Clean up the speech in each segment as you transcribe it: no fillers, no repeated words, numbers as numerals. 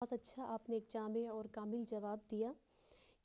بہت اچھا آپ نے ایک جامع اور کامل جواب دیا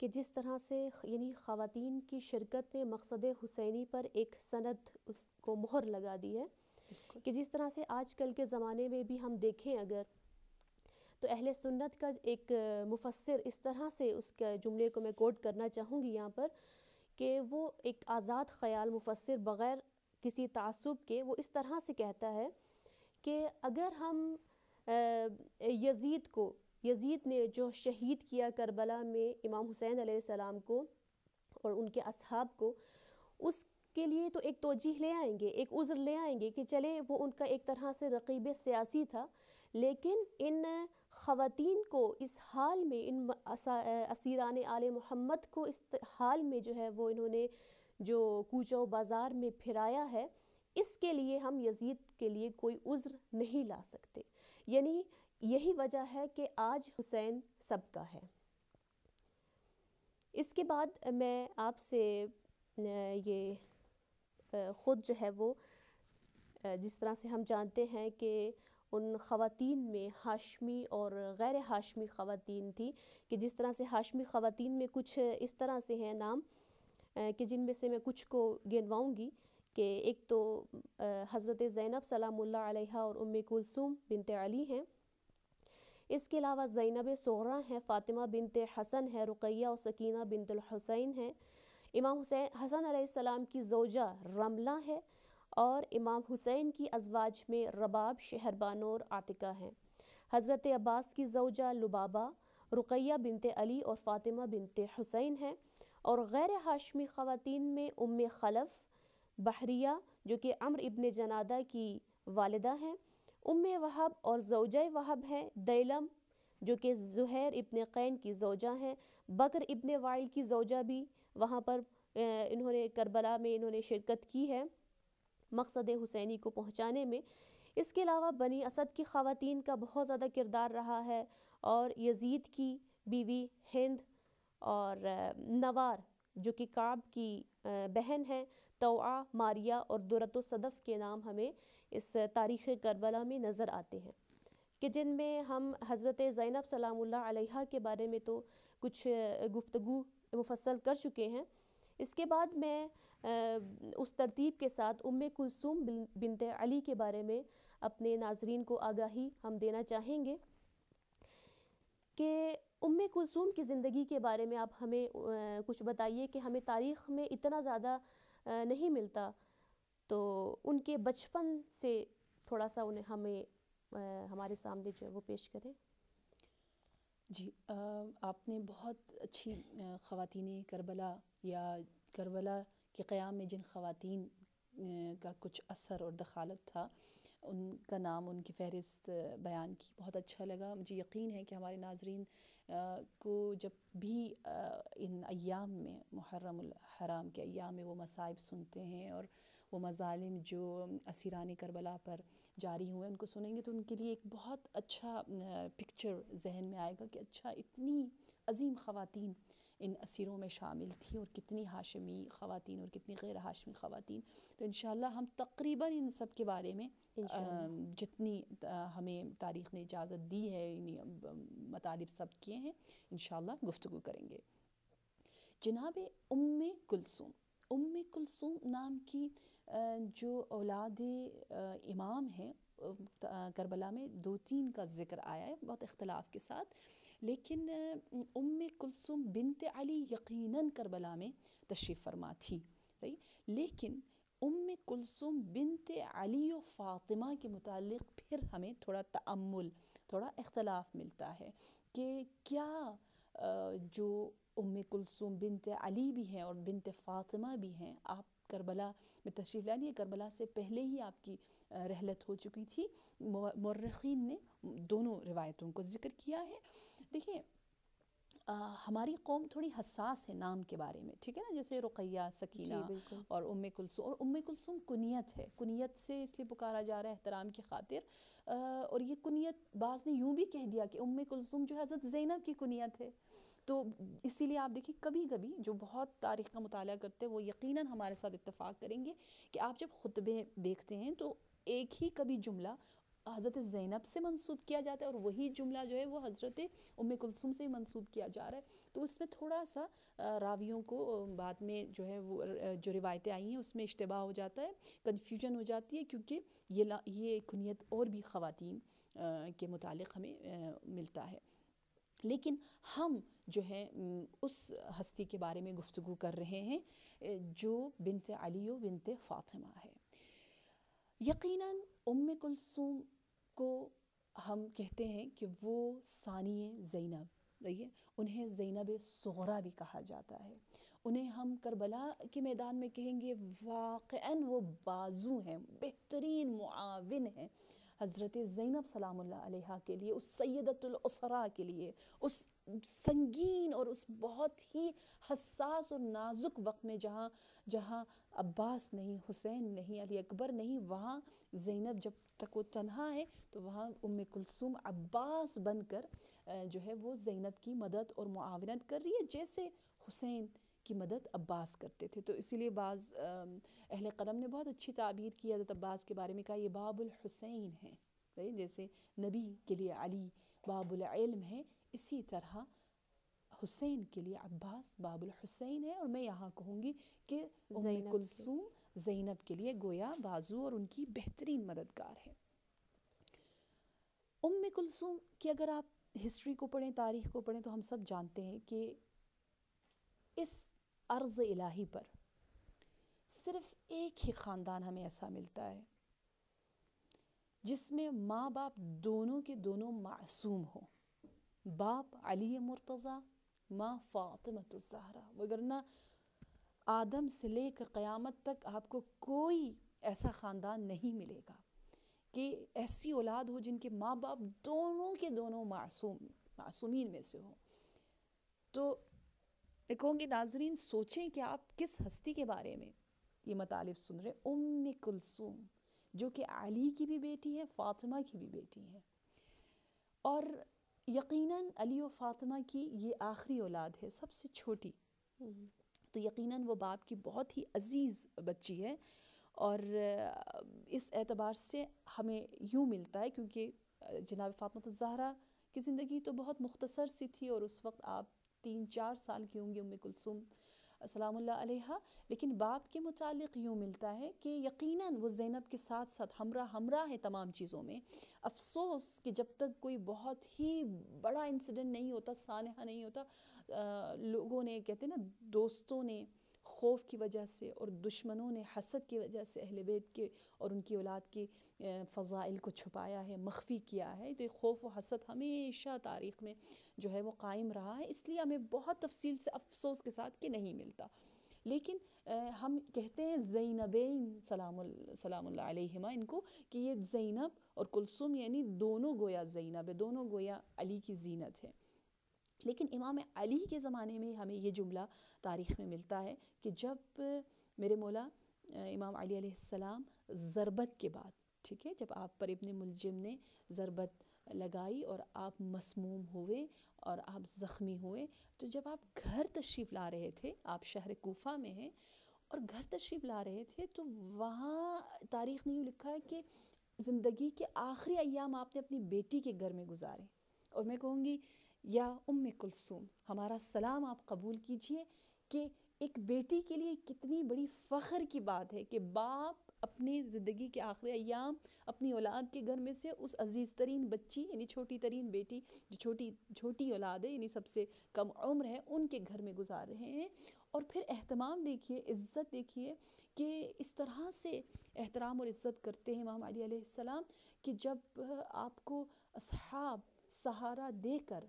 کہ جس طرح سے یعنی خواتین کی شرکت نے مقصد حسینی پر ایک سند اس کو مہر لگا دی ہے کہ جس طرح سے آج کل کے زمانے میں بھی ہم دیکھیں اگر تو اہل سنت کا ایک مفسر اس طرح سے اس کے جملے کو میں کوٹ کرنا چاہوں گی یہاں پر کہ وہ ایک آزاد خیال مفسر بغیر کسی تعصب کے وہ اس طرح سے کہتا ہے کہ اگر ہم یزید نے جو شہید کیا کربلا میں امام حسین علیہ السلام کو اور ان کے اصحاب کو، اس کے لیے تو ایک توجیہ لے آئیں گے، ایک عذر لے آئیں گے کہ چلے وہ ان کا ایک طرح سے رقیب سیاسی تھا، لیکن ان خواتین کو اس حال میں، ان اسیران آل محمد کو اس حال میں جو ہے وہ انہوں نے جو کوچہ و بازار میں پھرایا ہے، اس کے لیے ہم یزید کے لیے کوئی عذر نہیں لا سکتے۔ یعنی یہی وجہ ہے کہ آج حسین سب کا ہے۔ اس کے بعد میں آپ سے یہ خود جو ہے وہ جس طرح سے ہم جانتے ہیں کہ ان خواتین میں ہاشمی اور غیر ہاشمی خواتین تھی، کہ جس طرح سے ہاشمی خواتین میں کچھ اس طرح سے ہیں نام کہ جن میں سے میں کچھ کو گنواؤں گی کہ ایک تو حضرت زینب سلام اللہ علیہا اور ام کلثوم بنت علی ہیں، اس کے علاوہ زینب صغریٰ ہیں، فاطمہ بنت حسن ہے، رقیہ اور سکینہ بنت الحسین ہیں، امام حسن علیہ السلام کی زوجہ رملہ ہے، اور امام حسین کی ازواج میں رباب، شہربانو اور عاتکہ ہیں، حضرت عباس کی زوجہ لبابہ، رقیہ بنت علی اور فاطمہ بنت حسین ہیں، اور غیر ہاشمی خواتین میں ام خلف بحریہ جو کہ عمرو ابن جنادہ کی والدہ ہیں، ام وہب اور زوجہ وہب ہیں، دیلم جو کہ زہیر ابن قین کی زوجہ ہیں، بکر ابن وائل کی زوجہ بھی وہاں پر انہوں نے کربلا میں انہوں نے شرکت کی ہے مقصد حسینی کو پہنچانے میں۔ اس کے علاوہ بنی اسد کی خواتین کا بہت زیادہ کردار رہا ہے، اور یزید کی بیوی ہند اور نوار جو کہ کعب کی بہن ہیں، توعہ، ماریہ اور درۃ الصدف کے نام ہمیں اس تاریخ کربلا میں نظر آتے ہیں، کہ جن میں ہم حضرت زینب سلام اللہ علیہا کے بارے میں تو کچھ گفتگو مفصل کر چکے ہیں۔ اس کے بعد میں اس ترتیب کے ساتھ ام کلثوم بنت علی کے بارے میں اپنے ناظرین کو آگاہی ہم دینا چاہیں گے کہ ام کلثوم کی زندگی کے بارے میں آپ ہمیں کچھ بتائیے کہ ہمیں تاریخ میں اتنا زیادہ نہیں ملتا، تو ان کے بچپن سے تھوڑا سا انہیں ہمیں ہمارے سامنے جو ہے وہ پیش کریں۔ جی، آپ نے بہت اچھی خواتین کربلا یا کربلا کے قیام میں جن خواتین کا کچھ اثر اور دخالت تھا ان کا نام، ان کی فہرست بیان کی، بہت اچھا لگا۔ مجھے یقین ہے کہ ہمارے ناظرین کو جب بھی ان ایام میں، محرم الحرام کے ایام میں وہ مصائب سنتے ہیں اور وہ مظالم جو اسیران کربلا پر جاری ہوئے ان کو سنیں گے، تو ان کے لیے ایک بہت اچھا پکچر ذہن میں آئے گا کہ اچھا اتنی عظیم خواتین ان اسیروں میں شامل تھیں، اور کتنی ہاشمی خواتین اور کتنی غیر ہاشمی خواتین۔ تو انشاءاللہ ہم تقریباً ان سب کے بارے میں جتنی ہمیں تاریخ نے اجازت دی ہے، مطالب سب کیے ہیں، انشاءاللہ گفتگو کریں گے۔ جناب ام کلثوم نام کی جو اولاد امام ہیں، کربلا میں 2-3 کا ذکر آیا ہے بہت اختلاف کے ساتھ، لیکن ام کلثوم بنت علی یقیناً کربلا میں تشریف فرما تھی، صحیح، لیکن ام کلثوم بنت علی و فاطمہ کے متعلق پھر ہمیں تھوڑا تأمل، تھوڑا اختلاف ملتا ہے کہ کیا جو ام کلثوم بنت علی بھی ہیں اور بنت فاطمہ بھی ہیں، آپ کربلا میں تشریف لائیں گے، کربلا سے پہلے ہی آپ کی رحلت ہو چکی تھی، مورخین نے دونوں روایتوں کو ذکر کیا ہے۔ دیکھیں، ہماری قوم تھوڑی حساس ہے نام کے بارے میں، ٹھیک ہے نا، جیسے رقیہ، سکینہ جی بالکل، اور ام کلثوم، اور ام کلثوم کنیت ہے، کنیت سے اس لیے پکارا جا رہا ہے احترام کی خاطر، اور یہ کنیت بعض نے یوں بھی کہہ دیا کہ ام کلثوم جو حضرت زینب کی کنیت ہے، تو اسی لیے آپ دیکھیں کبھی کبھی جو بہت تاریخ کا مطالعہ کرتے ہیں وہ یقیناً ہمارے ساتھ اتفاق کریں گے کہ آپ جب خطبے دیکھتے ہیں تو ایک ہی کبھی جملہ حضرت زینب سے منسوب کیا جاتا ہے اور وہی جملہ جو ہے وہ حضرت ام کلثوم سے منسوب کیا جا رہا ہے. تو اس میں تھوڑا سا راویوں کو بعد میں جو ہے وہ جو روایتیں آئی ہیں اس میں اشتباہ ہو جاتا ہے, کنفیوژن ہو جاتی ہے, کیونکہ یہ کنیت اور بھی خواتین کے متعلق ہمیں ملتا ہے. لیکن ہم جو ہے اس ہستی کے بارے میں گفتگو کر رہے ہیں جو بنت علی و بنت فاطمہ ہے. یقیناً ام کلثوم کو ہم کہتے ہیں کہ وہ ثانی زینب, دیکھیے انہیں زینب صغریٰ بھی کہا جاتا ہے. انہیں ہم کربلا کے میدان میں کہیں گے واقعاً وہ بازو ہیں, بہترین معاون ہیں حضرت زینب سلام اللہ علیہا کے لیے, اس سیدۃ الاسراء کے لیے, اس سنگین اور اس بہت ہی حساس اور نازک وقت میں جہاں عباس نہیں, حسین نہیں, علی اکبر نہیں, وہاں زینب جب تک وہ تنہا ہے تو وہاں ام کلثوم عباس بن کر جو ہے وہ زینب کی مدد اور معاونت کر رہی ہے, جیسے حسین کی مدد عباس کرتے تھے. تو اسی لیے بعض اہل قلم نے بہت اچھی تعبیر کی حضرت عباس کے بارے میں, کہا یہ باب الحسین ہے, جیسے نبی کے لیے علی باب العلم ہے, اسی طرح حسین کے لیے عباس باب الحسین ہے. اور میں یہاں کہوں گی کہ ام کلثوم زینب کے لیے گویا بازو اور ان کی بہترین مددگار ہے. ام کلثوم کی اگر آپ ہسٹری کو پڑھیں, تاریخ کو پڑھیں, تو ہم سب جانتے ہیں کہ اس ارض الہی پر صرف ایک ہی خاندان ہمیں ایسا ملتا ہے جس میں ماں باپ دونوں کے دونوں معصوم ہوں. باپ علی مرتضیٰ, ماں فاطمۃ الزہرا, وگرنہ آدم سے لے کر قیامت تک آپ کو کوئی ایسا خاندان نہیں ملے گا کہ ایسی اولاد ہو جن کے ماں باپ دونوں کے دونوں معصومین میں سے ہوں. تو میں کہوں گی ناظرین سوچیں کہ آپ کس ہستی کے بارے میں یہ مطالب سن رہے, ام کلثوم جو کہ علی کی بھی بیٹی ہے, فاطمہ کی بھی بیٹی ہے, اور یقیناً علی و فاطمہ کی یہ آخری اولاد ہے, سب سے چھوٹی. تو یقیناً وہ باپ کی بہت ہی عزیز بچی ہے. اور اس اعتبار سے ہمیں یوں ملتا ہے, کیونکہ جناب فاطمۃ الزہرا کی زندگی تو بہت مختصر سی تھی, اور اس وقت آپ 3-4 سال کی ہوں گی ام کلثوم سلام اللہ علیہا. لیکن باپ کے متعلق یوں ملتا ہے کہ یقیناً وہ زینب کے ساتھ ساتھ ہمراہ ہے تمام چیزوں میں. افسوس کہ جب تک کوئی بہت ہی بڑا انسیڈنٹ نہیں ہوتا, سانحہ نہیں ہوتا, لوگوں نے کہتے ہیں نا, دوستوں نے خوف کی وجہ سے اور دشمنوں نے حسد کی وجہ سے اہل بیت کے اور ان کی اولاد کی فضائل کو چھپایا ہے, مخفی کیا ہے. تو خوف و حسد ہمیشہ تاریخ میں جو ہے وہ قائم رہا ہے, اس لیے ہمیں بہت تفصیل سے افسوس کے ساتھ کہ نہیں ملتا. لیکن ہم کہتے ہیں زینبین سلام اللہ علیہما ان کو, کہ یہ زینب اور کلثوم یعنی دونوں گویا زینب ہے, دونوں گویا علی کی زینت ہے. لیکن امام علی کے زمانے میں ہمیں یہ جملہ تاریخ میں ملتا ہے کہ جب میرے مولا امام علی علیہ السلام ضربت کے بعد, ٹھیک ہے, جب آپ پر ابن ملجم نے ضربت لگائی اور آپ مسموم ہوئے اور آپ زخمی ہوئے, تو جب آپ گھر تشریف لا رہے تھے, آپ شہر کوفہ میں ہیں اور گھر تشریف لا رہے تھے, تو وہاں تاریخ نے یوں لکھا ہے کہ زندگی کے آخری ایام آپ نے اپنی بیٹی کے گھر میں گزارے. اور میں کہوں گی یا ام کلثوم ہمارا سلام آپ قبول کیجئے کہ ایک بیٹی کے لیے کتنی بڑی فخر کی بات ہے کہ باپ اپنی زندگی کے آخری ایام اپنی اولاد کے گھر میں سے اس عزیز ترین بچی یعنی چھوٹی ترین بیٹی جو چھوٹی اولاد ہے یعنی سب سے کم عمر ہے, ان کے گھر میں گزار رہے ہیں. اور پھر اہتمام دیکھیے, عزت دیکھیے کہ اس طرح سے احترام اور عزت کرتے ہیں امام علی علیہ السلام کہ جب آپ کو اصحاب سہارا دے کر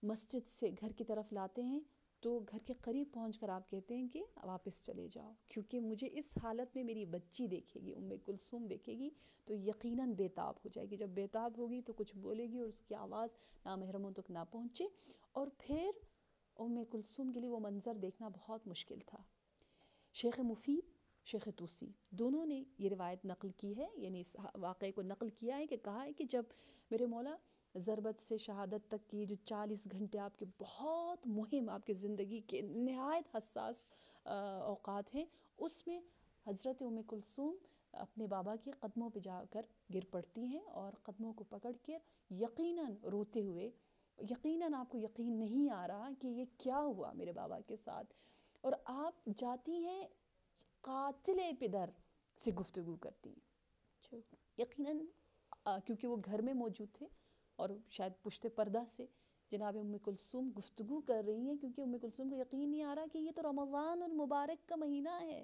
مسجد سے گھر کی طرف لاتے ہیں تو گھر کے قریب پہنچ کر آپ کہتے ہیں کہ واپس چلے جاؤ, کیونکہ مجھے اس حالت میں میری بچی دیکھے گی, ام کلثوم دیکھے گی تو یقیناً بےتاب ہو جائے گی. جب بےتاب ہوگی تو کچھ بولے گی اور اس کی آواز نامحرموں تک نہ پہنچے. اور پھر ام کلثوم کے لیے وہ منظر دیکھنا بہت مشکل تھا. شیخ مفید, شیخ توسی دونوں نے یہ روایت نقل کی ہے, یعنی اس واقعے کو نقل کیا ہے کہ کہا ہے کہ جب میرے مولا ضربت سے شہادت تک کی جو 40 گھنٹے آپ کے بہت مہم, آپ کے زندگی کے نہایت حساس اوقات ہیں, اس میں حضرت ام کلثوم اپنے بابا کے قدموں پہ جا کر گر پڑتی ہیں اور قدموں کو پکڑ کے یقیناً روتے ہوئے، یقیناً آپ کو یقین نہیں آ رہا کہ یہ کیا ہوا میرے بابا کے ساتھ، اور آپ جاتی ہیں قاتل پدر سے گفتگو کرتی ہیں. یقیناً کیونکہ وہ گھر میں موجود تھے اور شاید پشت پردہ سے جناب ام کلثوم گفتگو کر رہی ہیں، کیونکہ ام کلثوم کو یقین نہیں آ رہا کہ یہ تو رمضان المبارک کا مہینہ ہے،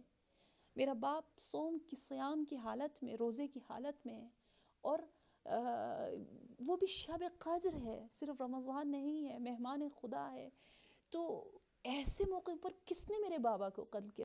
میرا باپ صوم کی صیام کی حالت میں، روزے کی حالت میں ہے، اور وہ بھی شب قدر ہے، صرف رمضان نہیں ہے، مہمان خدا ہے. تو ایسے موقع پر کس نے میرے بابا کو قتل کیا؟